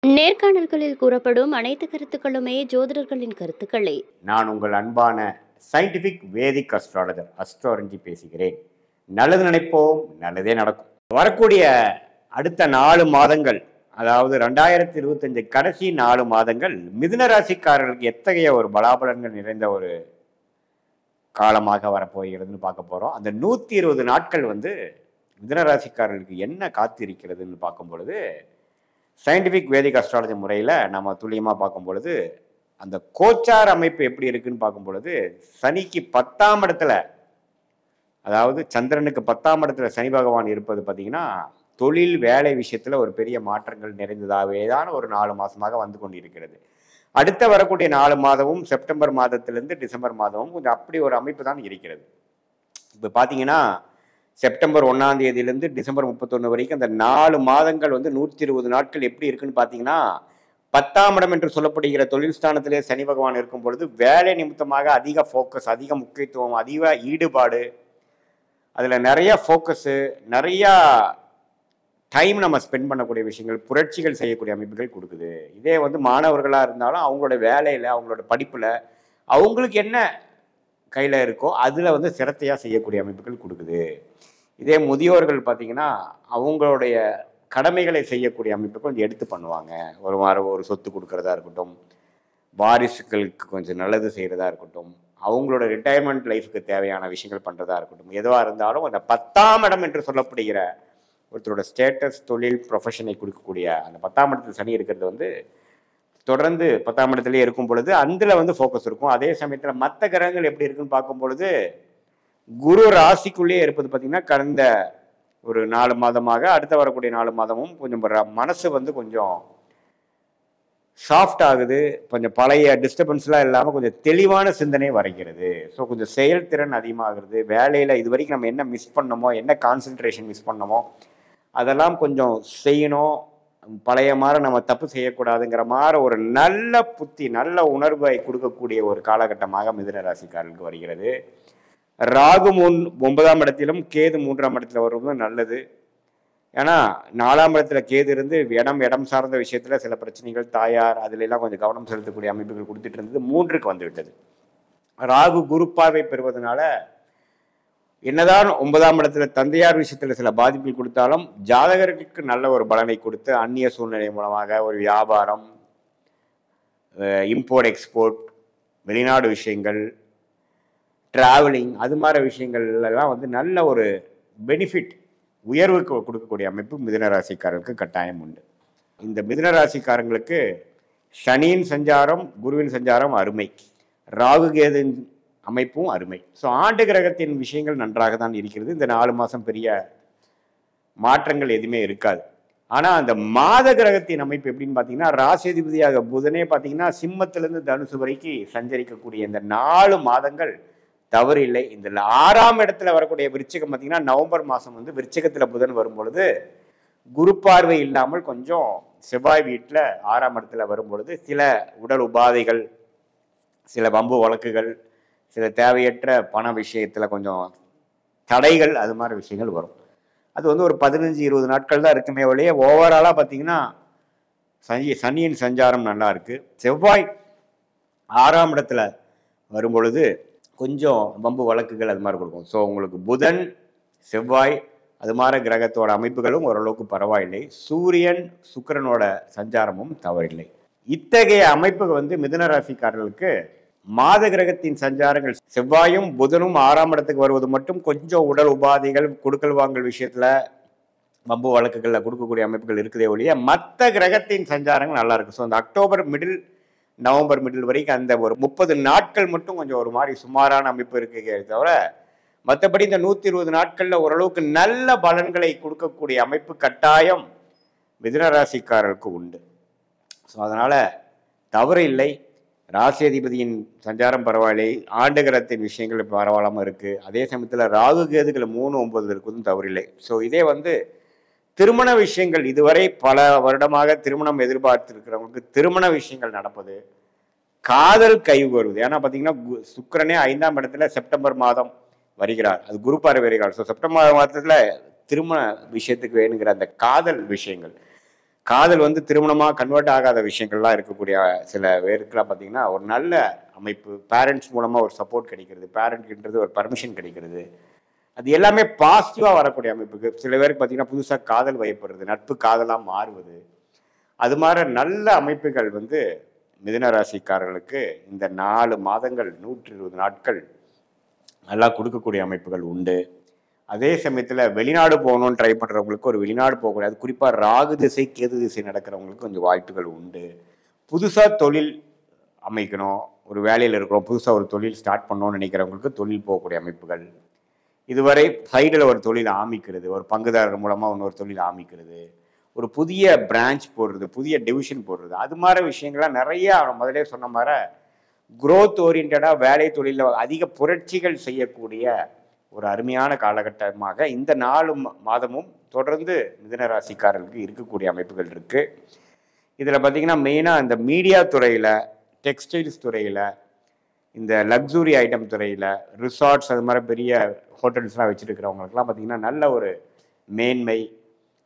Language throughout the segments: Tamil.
நேர்காணல்களில் கூறப்படும் அனைத்து கருத்துக்களுமே ஜோதிடர்களின் கருத்துக்களே. நான் உங்கள் அன்பான சயின்டிஃபிக் வேதிக் அஸ்ட்ராலஜர் அஸ்ட்ரோரஞ்சி பேசுகிறேன். நல்லது நினைப்போம், நல்லதே நடக்கும். வரக்கூடிய அடுத்த 4 மாதங்கள், அதாவது 2025 கடைசி 4 மாதங்கள் மிதுன ராசிக்காரர்களுக்கு எத்தகைய ஒரு பலாபலன்கள் நிறைந்த ஒரு காலமாக வரப்போகிறதுன்னு பார்க்க போகிறோம். அந்த 120 நாட்கள் மிதுன ராசிக்காரர்களுக்கு என்ன காத்திருக்கிறதுன்னு பார்க்கும் பொழுது, சயின்டிஃபிக் வேதிக் அஸ்ட்ராலஜி முறையில் நம்ம துல்லியமாக பார்க்கும் பொழுது, அந்த கோச்சார் அமைப்பு எப்படி இருக்குன்னு பார்க்கும் பொழுது, சனிக்கு 10ஆம் இடத்துல, அதாவது சந்திரனுக்கு 10ஆம் இடத்துல சனி பகவான் இருப்பது பார்த்தீங்கன்னா, தொழில் வேலை விஷயத்தில் ஒரு பெரிய மாற்றங்கள் நிறைந்ததாகவே தான் ஒரு 4 மாதமாக வந்து கொண்டிருக்கிறது. அடுத்த வரக்கூடிய 4 மாதமும் செப்டம்பர் மாதத்திலிருந்து டிசம்பர் மாதமும் கொஞ்சம் அப்படி ஒரு அமைப்பு தான் இருக்கிறது. இப்போ பார்த்தீங்கன்னா, செப்டம்பர் 1ஆம் தேதியிலிருந்து டிசம்பர் 31 வரைக்கும் அந்த 4 மாதங்கள் 120 நாட்கள் எப்படி இருக்குன்னு பார்த்தீங்கன்னா, 10ஆம் இடம் என்று சொல்லப்படுகிற தொழில் ஸ்தானத்திலே சனி பகவான் இருக்கும் பொழுது வேலை நிமித்தமாக அதிக ஃபோக்கஸ், அதிக முக்கியத்துவம், அதிக ஈடுபாடு, அதில் நிறைய ஃபோக்கஸு, நிறையா டைம் நம்ம ஸ்பெண்ட் பண்ணக்கூடிய விஷயங்கள், புரட்சிகள் செய்யக்கூடிய அமைப்புகள் கொடுக்குது. இதே மாணவர்களாக இருந்தாலும் அவங்களோட வேலையில், அவங்களோட படிப்பில் அவங்களுக்கு என்ன கையில் இருக்கோ அதில் சிரத்தையாக செய்யக்கூடிய அமைப்புகள் கொடுக்குது. இதே முதியோர்கள் பார்த்தீங்கன்னா, அவங்களுடைய கடமைகளை செய்யக்கூடிய அமைப்புகள் எடுத்து பண்ணுவாங்க. ஒரு சொத்து கொடுக்கறதா இருக்கட்டும், வாரிசுகளுக்கு கொஞ்சம் நல்லது செய்கிறதா இருக்கட்டும், அவங்களோட ரிட்டையர்மெண்ட் லைஃபுக்கு தேவையான விஷயங்கள் பண்ணுறதா இருக்கட்டும், எதுவாக இருந்தாலும் அந்த 10ஆம் இடம் என்று சொல்லப்படுகிற ஒருத்தரோட ஸ்டேட்டஸ், தொழில், ப்ரொஃபஷனை கொடுக்கக்கூடிய அந்த 10ஆம் இடத்துல சனி இருக்கிறது தொடர்ந்து 10ஆம் இடத்துலேயே இருக்கும் பொழுது அதில் ஃபோக்கஸ் இருக்கும். அதே சமயத்தில் மற்ற கிரகங்கள் எப்படி இருக்குன்னு பார்க்கும் பொழுது, குரு ராசிக்குள்ளேயே இருப்பது பார்த்தீங்கன்னா, கடந்த ஒரு 4 மாதமாக அடுத்த வரக்கூடிய 4 மாதமும் கொஞ்சம் மனசு கொஞ்சம் சாஃப்ட் ஆகுது. கொஞ்சம் பழைய டிஸ்டர்பன்ஸ்லாம் இல்லாமல் கொஞ்சம் தெளிவான சிந்தனை வரைகிறது. ஸோ கொஞ்சம் செயல்திறன் அதிகமாகிறது. வேலையில் இது வரைக்கும் நம்ம என்ன மிஸ் பண்ணோமோ, என்ன கான்சென்ட்ரேஷன் மிஸ் பண்ணோமோ அதெல்லாம் கொஞ்சம் செய்யணும். பழைய மாதிரி நம்ம தப்பு செய்யக்கூடாதுங்கிற மாதிரி ஒரு நல்ல புத்தி, நல்ல உணர்வை கொடுக்கக்கூடிய ஒரு காலகட்டமாக மிதுன ராசிக்காரர்களுக்கு வருகிறது. ராகு 9ஆம் இடத்திலும் கேது 3ஆம் இடத்துல வருவது நல்லது. ஏன்னா 4ஆம் இடத்துல கேது இருந்து இடம் சார்ந்த விஷயத்துல சில பிரச்சனைகள், தாயார், அதுல எல்லாம் கொஞ்சம் கவனம் செலுத்தக்கூடிய அமைப்புகள் கொடுத்துட்டு இருந்தது 3க்கு வந்து விட்டது. ராகு குரு பார்வை பெறுவதனால என்னதான் 9ஆம் இடத்துல தந்தையார் விஷயத்துல சில பாதிப்புகள் கொடுத்தாலும் ஜாதகர்களுக்கு நல்ல ஒரு பலனை கொடுத்து, அந்நிய சூழ்நிலை மூலமாக ஒரு வியாபாரம், இம்போர்ட் எக்ஸ்போர்ட், வெளிநாடு விஷயங்கள், டிராவலிங், அது மாதிரி விஷயங்கள் எல்லாம் நல்ல ஒரு பெனிஃபிட், உயர்வுக்கு கொடுக்கக்கூடிய அமைப்பு மிதுன ராசிக்காரர்களுக்கு கட்டாயம் உண்டு. இந்த மிதுன ராசிக்காரங்களுக்கு சனியின் சஞ்சாரம், குருவின் சஞ்சாரம் அருமை, ராகு கேதுவின் அமைப்பும் அருமை. ஸோ ஆண்டு கிரகத்தின் விஷயங்கள் நன்றாக தான் இருக்கிறது. இந்த 4 மாதம் பெரிய மாற்றங்கள் எதுவுமே இருக்காது. ஆனால் அந்த மாத கிரகத்தின் அமைப்பு எப்படின்னு பார்த்தீங்கன்னா, ராசிதிபதியாக புதனே பார்த்தீங்கன்னா சிம்மத்திலிருந்து தனுசு வரைக்கும் சஞ்சரிக்கக்கூடிய இந்த 4 மாதங்கள் தவறு இல்லை. இந்த 6ஆம் இடத்துல வரக்கூடிய விருச்சிகம் பார்த்தீங்கன்னா, நவம்பர் மாதம் விருச்சிகத்தில் புதன் வரும் பொழுது குரு பார்வை இல்லாமல் கொஞ்சம் செவ்வாய் வீட்டில் 6ஆம் இடத்துல வரும் பொழுது சில உடல் உபாதைகள், சில வம்பு வழக்குகள், சில தேவையற்ற பண விஷயத்தில் கொஞ்சம் தடைகள், அது மாதிரி விஷயங்கள் வரும். அது ஒரு 15-20 நாட்கள் தான் இருக்குமே ஒழிய, ஓவராலாக பார்த்தீங்கன்னா சனியின் சஞ்சாரம் நல்லா இருக்குது. செவ்வாய் 6ஆம் இடத்துல வரும் பொழுது கொஞ்சம் வம்பு வழக்குகள் அது மாதிரி கொடுக்கும். ஸோ உங்களுக்கு புதன், செவ்வாய், அது மாதிரி கிரகத்தோட அமைப்புகளும் ஓரளவுக்கு பரவாயில்லை. சூரியன், சுக்கிரனோட சஞ்சாரமும் தவறில்லை. இத்தகைய அமைப்பு மிதுன ராசிக்காரர்களுக்கு மாத கிரகத்தின் சஞ்சாரங்கள், செவ்வாயும் புதனும் 6ஆம் இடத்துக்கு வருவது மட்டும் கொஞ்சம் உடல் உபாதைகள், கொடுக்கல் வாங்கல் விஷயத்துல வம்பு வழக்குகளில் கொடுக்கக்கூடிய அமைப்புகள் இருக்குதே ஒழிய, மற்ற கிரகத்தின் சஞ்சாரங்கள் நல்லா இருக்கு. ஸோ அந்த அக்டோபர் மிடில், நவம்பர் மிடில் வரைக்கும் அந்த ஒரு 30 நாட்கள் மட்டும் கொஞ்சம் ஒரு மாதிரி சுமாரான அமைப்பு இருக்குதே தவிர, மற்றபடி இந்த 120 நாட்களில் ஓரளவுக்கு நல்ல பலன்களை கொடுக்கக்கூடிய அமைப்பு கட்டாயம் மிதுன ராசிக்காரர்களுக்கு உண்டு. ஸோ அதனால் தவறு இல்லை. ராசி அதிபதியின் சஞ்சாரம் பரவாயில்லை, ஆண்டு கிரகத்தின் விஷயங்கள் பரவாயில்லாமல் இருக்குது. அதே சமயத்தில் ராகு கேதுகள் 3-9 இருக்குதும் தவறில்லை. ஸோ இதே திருமண விஷயங்கள், இதுவரை பல வருடமாக திருமணம் எதிர்பார்த்திருக்கிறவங்களுக்கு திருமண விஷயங்கள் நடப்பது, காதல் கை வருவது. ஏன்னா பார்த்தீங்கன்னா சுக்கிரனே 5ஆம் இடத்துல செப்டம்பர் மாதம் வருகிறார், அது குரு பார்வை வருகிறார். ஸோ செப்டம்பர் மாதத்தில் திருமண விஷயத்துக்கு வேணுங்கிற அந்த காதல் விஷயங்கள், காதல் வந்து திருமணமாக கன்வெர்ட் ஆகாத விஷயங்கள்லாம் இருக்கக்கூடிய சில பேருக்குலாம் பார்த்தீங்கன்னா ஒரு நல்ல அமைப்பு, பேரண்ட்ஸ் மூலமாக ஒரு சப்போர்ட் கிடைக்கிறது, பேரண்ட்ன்றது ஒரு பர்மிஷன் கிடைக்கிறது, அது எல்லாமே பாசிட்டிவாக வரக்கூடிய அமைப்புக்கு. சில பேருக்கு பார்த்தீங்கன்னா புதுசாக காதல் வயப்படுறது, நட்பு காதலாக மாறுவது, அது மாதிரி நல்ல அமைப்புகள் வந்து மிதுன ராசிக்காரர்களுக்கு இந்த 4 மாதங்கள் 120 நாட்கள் நல்லா கொடுக்கக்கூடிய அமைப்புகள் உண்டு. அதே சமயத்தில் வெளிநாடு போகணும்னு ட்ரை பண்ணுறவங்களுக்கு ஒரு வெளிநாடு போகக்கூடாது. குறிப்பாக ராகு திசை கேது திசை நடக்கிறவங்களுக்கு கொஞ்சம் வாய்ப்புகள் உண்டு. புதுசாக தொழில் அமைக்கணும், ஒரு வேலையில் இருக்கிறோம், புதுசாக ஒரு தொழில் ஸ்டார்ட் பண்ணணும்னு நினைக்கிறவங்களுக்கு தொழில் போகக்கூடிய அமைப்புகள். இதுவரை சைடில் ஒரு தொழில் ஆரம்பிக்கிறது, ஒரு பங்குதாரர் மூலமாக இன்னொரு தொழில் ஆரம்பிக்கிறது, ஒரு புதிய பிரான்ச் போடுறது, புதிய டிவிஷன் போடுறது, அது மாதிரி விஷயங்கள்லாம் நிறையா முதலே சொன்ன மாதிரி குரோத் ஓரியன்டாக வேலை தொழிலில் அதிக புரட்சிகள் செய்யக்கூடிய ஒரு அருமையான காலகட்டமாக இந்த 4 மாதமும் தொடர்ந்து மிதுன ராசிக்காரர்களுக்கு இருக்கக்கூடிய அமைப்புகள் இருக்குது. இதில் பார்த்திங்கன்னா மெயினாக இந்த மீடியா துறையில், டெக்ஸ்டைல்ஸ் துறையில், இந்த லக்ஸுரி ஐட்டம் துறையில், ரிசார்ட்ஸ் அது மாதிரி பெரிய ஹோட்டல்ஸ்லாம் வச்சுருக்கிறவங்களுக்குலாம் பார்த்திங்கன்னா நல்ல ஒரு மேன்மை,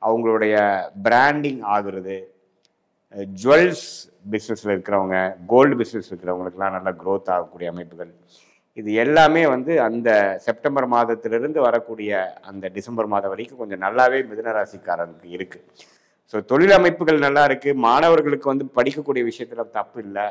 அவங்களுடைய பிராண்டிங் ஆகுறது, ஜுவல்ஸ் பிஸ்னஸில் இருக்கிறவங்க, கோல்டு பிஸ்னஸ் இருக்கிறவங்களுக்குலாம் நல்ல க்ரோத் ஆகக்கூடிய அமைப்புகள். இது எல்லாமே வந்து அந்த செப்டம்பர் மாதத்திலிருந்து வரக்கூடிய அந்த டிசம்பர் மாதம் வரைக்கும் கொஞ்சம் நல்லாவே மிதுன ராசிக்காரர்களுக்கு இருக்குது. ஸோ தொழில் அமைப்புகள் நல்லா இருக்குது. மாணவர்களுக்கு வந்து படிக்கக்கூடிய விஷயத்தில் தப்பு இல்லை.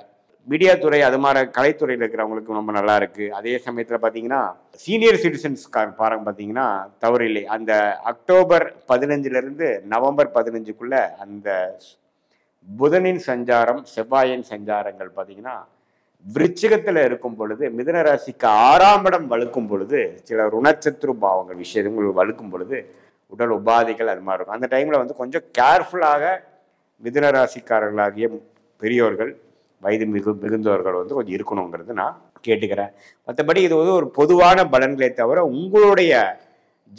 மீடியா துறை அது மாதிரி கலைத்துறையில் இருக்கிறவங்களுக்கு ரொம்ப நல்லா இருக்குது. அதே சமயத்தில் பார்த்தீங்கன்னா சீனியர் சிட்டிசன்ஸ்கார் பாருங்க பார்த்தீங்கன்னா தவறு இல்லை. அந்த அக்டோபர் 15லேருந்து நவம்பர் 15க்குள்ளே அந்த புதனின் சஞ்சாரம், செவ்வாயின் சஞ்சாரங்கள் பார்த்தீங்கன்னா விருச்சிகத்தில் இருக்கும் பொழுது, மிதுன ராசிக்கு 6ஆம் இடம் வலுக்கும் பொழுது, சில ருணச்சத்ரு பாவங்கள் விஷயங்கள் வலுக்கும் பொழுது உடல் உபாதைகள் அது மாதிரி இருக்கும். அந்த டைமில் வந்து கொஞ்சம் கேர்ஃபுல்லாக மிதுன ராசிக்காரர்களாகிய பெரியோர்கள், வயது மிகுந்தவர்கள் வந்து கொஞ்சம் இருக்கணுங்கிறது நான் கேட்டுக்கிறேன். மற்றபடி இது வந்து ஒரு பொதுவான பலன்களே தவிர உங்களுடைய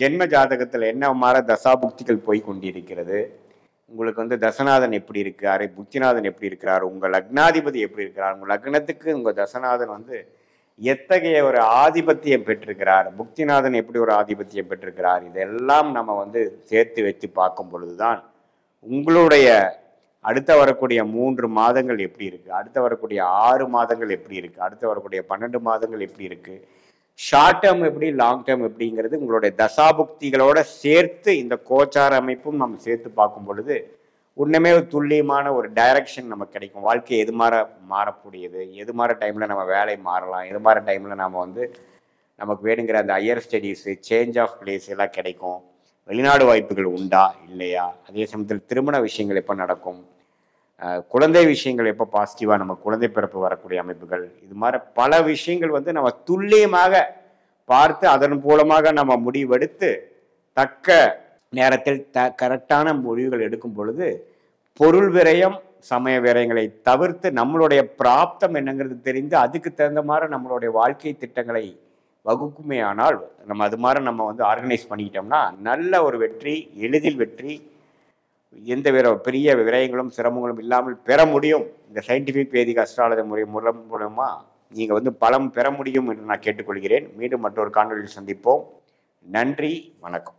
ஜென்ம ஜாதகத்தில் என்ன மாதிரி தசாபுக்திகள் போய் கொண்டிருக்கிறது, உங்களுக்கு வந்து தசநாதன் எப்படி இருக்காரு, புத்திநாதன் எப்படி இருக்கிறார், உங்கள் லக்னாதிபதி எப்படி இருக்கிறார், உங்கள் லக்னத்துக்கு உங்கள் தசநாதன் வந்து எத்தகைய ஒரு ஆதிபத்தியம் பெற்றிருக்கிறார், புக்திநாதன் எப்படி ஒரு ஆதிபத்தியம் பெற்றிருக்கிறார், இதெல்லாம் நம்ம வந்து சேர்த்து வச்சு பார்க்கும் பொழுதுதான் உங்களுடைய அடுத்த வரக்கூடிய 3 மாதங்கள் எப்படி இருக்குது, அடுத்த வரக்கூடிய 6 மாதங்கள் எப்படி இருக்குது, அடுத்த வரக்கூடிய 12 மாதங்கள் எப்படி இருக்குது, ஷார்ட் டேர்ம் எப்படி, லாங் டேர்ம் எப்படிங்கிறது உங்களுடைய தசாபுக்திகளோட சேர்த்து இந்த கோச்சார அமைப்பும் நம்ம சேர்த்து பார்க்கும் பொழுது உண்மையுமே ஒரு துல்லியமான ஒரு டைரக்ஷன் நமக்கு கிடைக்கும். வாழ்க்கை எது மாதிரி மாறக்கூடியது, எது மாதிரி டைமில் நம்ம வேலை மாறலாம், எது மாதிரி டைமில் நம்ம வந்து நமக்கு வேணுங்கிற அந்த higher studies, change of place எல்லாம் கிடைக்கும். வெளிநாடு வாய்ப்புகள் உண்டா இல்லையா, அதே சமயத்தில் திருமண விஷயங்கள் எப்போ நடக்கும், குழந்தை விஷயங்கள் எப்போ பாசிட்டிவாக நம்ம குழந்தை பிறப்பு வரக்கூடிய அமைப்புகள், இது மாதிரி பல விஷயங்கள் வந்து நம்ம துல்லியமாக பார்த்து அதன் மூலமாக நம்ம முடிவெடுத்து தக்க நேரத்தில் கரெக்டான முடிவுகள் எடுக்கும் பொழுது பொருள் விரயம், சமய விரயங்களை தவிர்த்து நம்மளுடைய பிராப்தம் என்னங்கிறது தெரிந்து அதுக்கு தகுந்த மாதிரி நம்மளுடைய வாழ்க்கை திட்டங்களை வகுக்குமே ஆனால் நம்ம அது மாதிரி நம்ம வந்து ஆர்கனைஸ் பண்ணிக்கிட்டோம்னா நல்ல ஒரு வெற்றி, எளிதில் வெற்றி, எந்த பெரிய விரயங்களும் சிரமங்களும் இல்லாமல் பெற முடியும். இந்த சயின்டிஃபிக் வேதிக் அஸ்ட்ராலஜி முறை மூலமா நீங்கள் வந்து பலம் பெற முடியும் என்று நான் கேட்டுக்கொள்கிறேன். மீண்டும் மற்றொரு காணொலியில் சந்திப்போம். நன்றி, வணக்கம்.